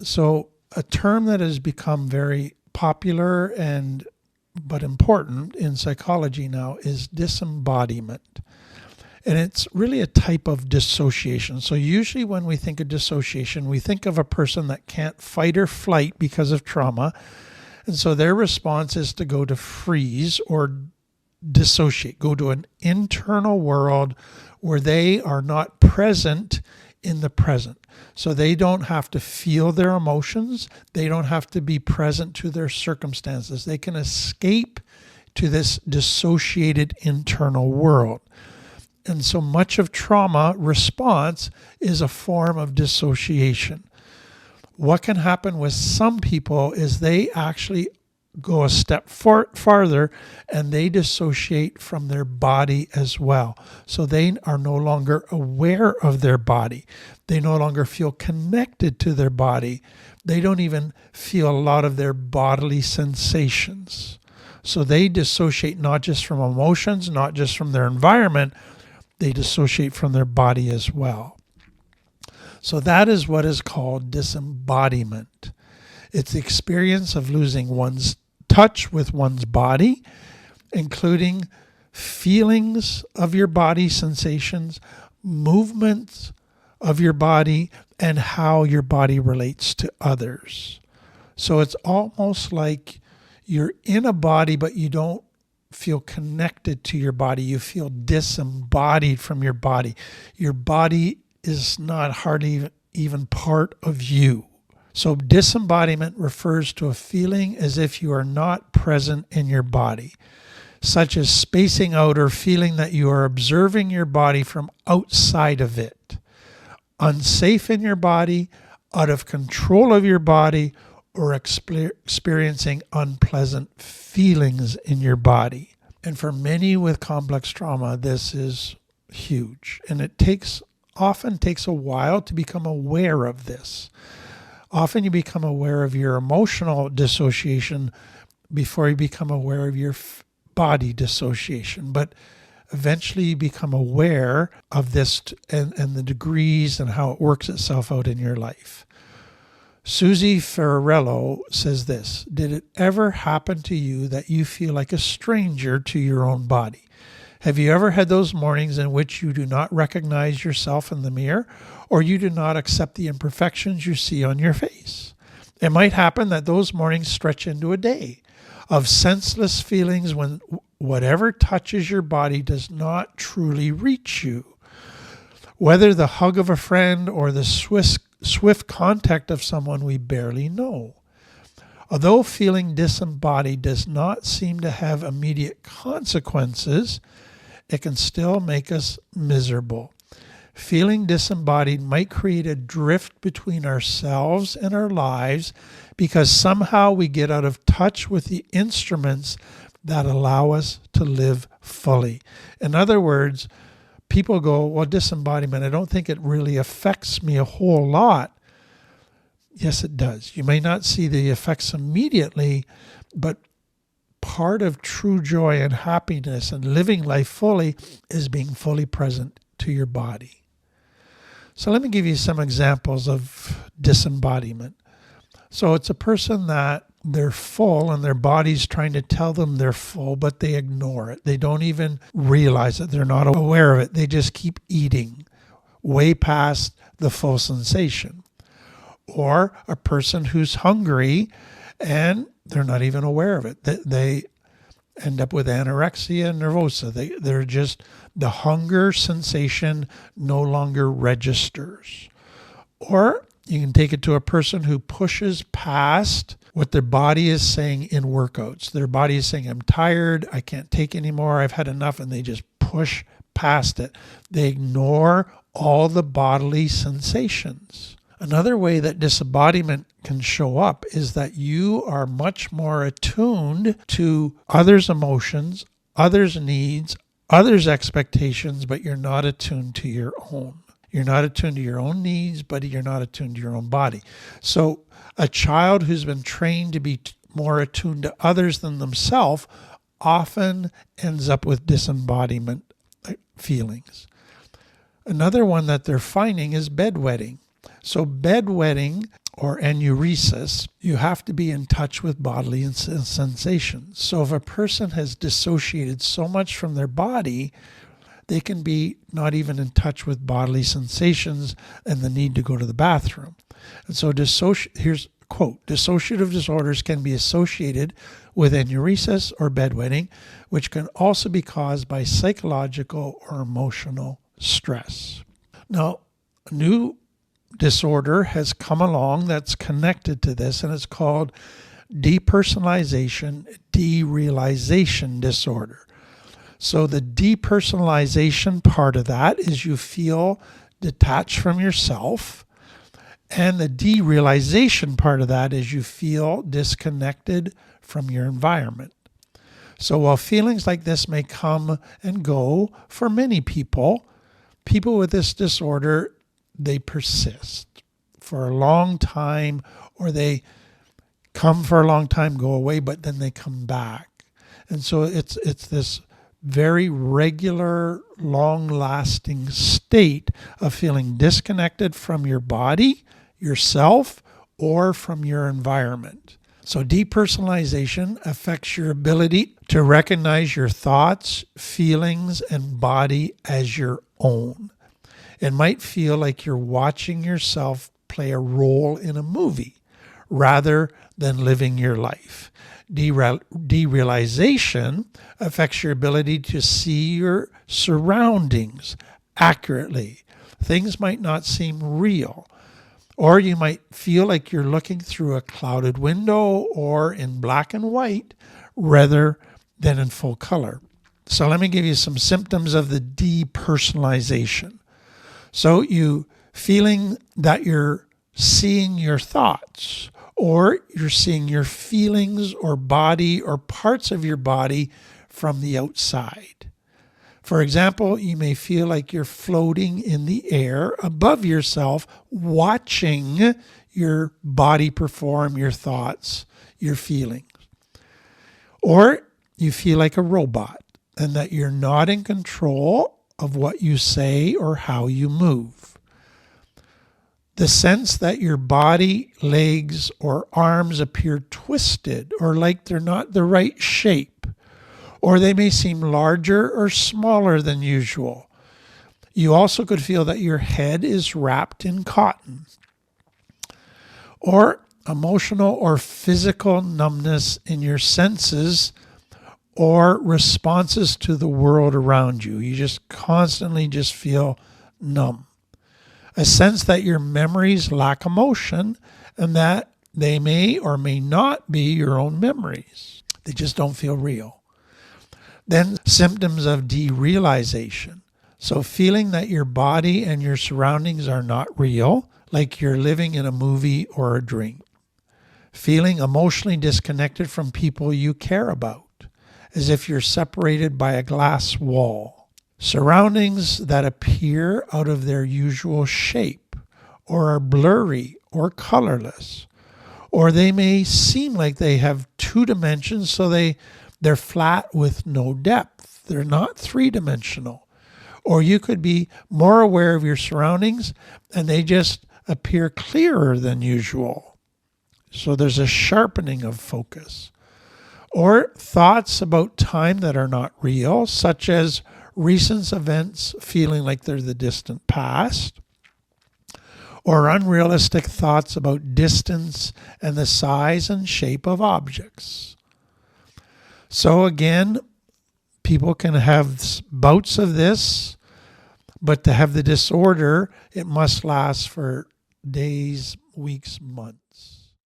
So a term that has become very popular but important in psychology now is disembodiment. And it's really a type of dissociation. So usually when we think of dissociation, we think of a person that can't fight or flight because of trauma. And so their response is to go to freeze or dissociate, go to an internal world where they are not present in the present. So they don't have to feel their emotions. They don't have to be present to their circumstances. They can escape to this dissociated internal world. And so much of trauma response is a form of dissociation. What can happen with some people is they actually go a step farther and they dissociate from their body as well. So they are no longer aware of their body. They no longer feel connected to their body. They don't even feel a lot of their bodily sensations. So they dissociate not just from emotions, not just from their environment, they dissociate from their body as well. So that is what is called disembodiment. It's the experience of losing one's touch with one's body, including feelings of your body, sensations, movements of your body, and how your body relates to others. So it's almost like you're in a body, but you don't feel connected to your body. You feel disembodied from your body. Your body is not hardly even part of you. So disembodiment refers to a feeling as if you are not present in your body, such as spacing out or feeling that you are observing your body from outside of it, unsafe in your body, out of control of your body, or experiencing unpleasant feelings in your body. And for many with complex trauma, this is huge. And it often takes a while to become aware of this. Often you become aware of your emotional dissociation before you become aware of your body dissociation. But eventually you become aware of this and the degrees and how it works itself out in your life. Susie Ferrello says this: did it ever happen to you that you feel like a stranger to your own body? Have you ever had those mornings in which you do not recognize yourself in the mirror, or you do not accept the imperfections you see on your face? It might happen that those mornings stretch into a day of senseless feelings when whatever touches your body does not truly reach you. Whether the hug of a friend or the swift contact of someone we barely know. Although feeling disembodied does not seem to have immediate consequences, it can still make us miserable. Feeling disembodied might create a drift between ourselves and our lives because somehow we get out of touch with the instruments that allow us to live fully. In other words, people go, well, disembodiment, I don't think it really affects me a whole lot. Yes, it does. You may not see the effects immediately, but part of true joy and happiness and living life fully is being fully present to your body. So let me give you some examples of disembodiment. So it's a person that they're full and their body's trying to tell them they're full, but they ignore it. They don't even realize it. They're not aware of it. They just keep eating way past the full sensation. Or a person who's hungry and they're not even aware of it. They end up with anorexia nervosa. They're just, the hunger sensation no longer registers. Or you can take it to a person who pushes past what their body is saying in workouts. Their body is saying, I'm tired, I can't take anymore, I've had enough, and they just push past it. They ignore all the bodily sensations. Another way that disembodiment can show up is that you are much more attuned to others' emotions, others' needs, others' expectations, but you're not attuned to your own. You're not attuned to your own needs, but you're not attuned to your own body. So a child who's been trained to be more attuned to others than themselves often ends up with disembodiment feelings. Another one that they're finding is bedwetting. So bedwetting or enuresis, you have to be in touch with bodily sensations. So if a person has dissociated so much from their body, they can be not even in touch with bodily sensations and the need to go to the bathroom. And so here's a quote, dissociative disorders can be associated with enuresis or bedwetting, which can also be caused by psychological or emotional stress. Now, a new disorder has come along that's connected to this, and it's called depersonalization, derealization disorder. So the depersonalization part of that is you feel detached from yourself, and the derealization part of that is you feel disconnected from your environment. So while feelings like this may come and go for many people, people with this disorder, they persist for a long time, or they come for a long time, go away, but then they come back. And so it's this very regular, long-lasting state of feeling disconnected from your body, yourself, or from your environment. So depersonalization affects your ability to recognize your thoughts, feelings, and body as your own. It might feel like you're watching yourself play a role in a movie rather than living your life. Derealization affects your ability to see your surroundings accurately. Things might not seem real, or you might feel like you're looking through a clouded window or in black and white rather than in full color. So let me give you some symptoms of the depersonalization. So you feeling that you're seeing your thoughts, or you're seeing your feelings or body or parts of your body from the outside. For example, you may feel like you're floating in the air above yourself, watching your body perform your thoughts, your feelings. Or you feel like a robot and that you're not in control of what you say or how you move. The sense that your body, legs, or arms appear twisted or like they're not the right shape, or they may seem larger or smaller than usual. You also could feel that your head is wrapped in cotton. Or emotional or physical numbness in your senses or responses to the world around you. You just constantly just feel numb. A sense that your memories lack emotion and that they may or may not be your own memories. They just don't feel real. Then symptoms of derealization. So feeling that your body and your surroundings are not real, like you're living in a movie or a dream. Feeling emotionally disconnected from people you care about, as if you're separated by a glass wall. Surroundings that appear out of their usual shape, or are blurry or colorless. Or they may seem like they have two dimensions, so they're flat with no depth. They're not three-dimensional. Or you could be more aware of your surroundings and they just appear clearer than usual. So there's a sharpening of focus. Or thoughts about time that are not real, such as recent events feeling like they're the distant past. Or unrealistic thoughts about distance and the size and shape of objects. So again, people can have bouts of this, but to have the disorder, it must last for days, weeks, months.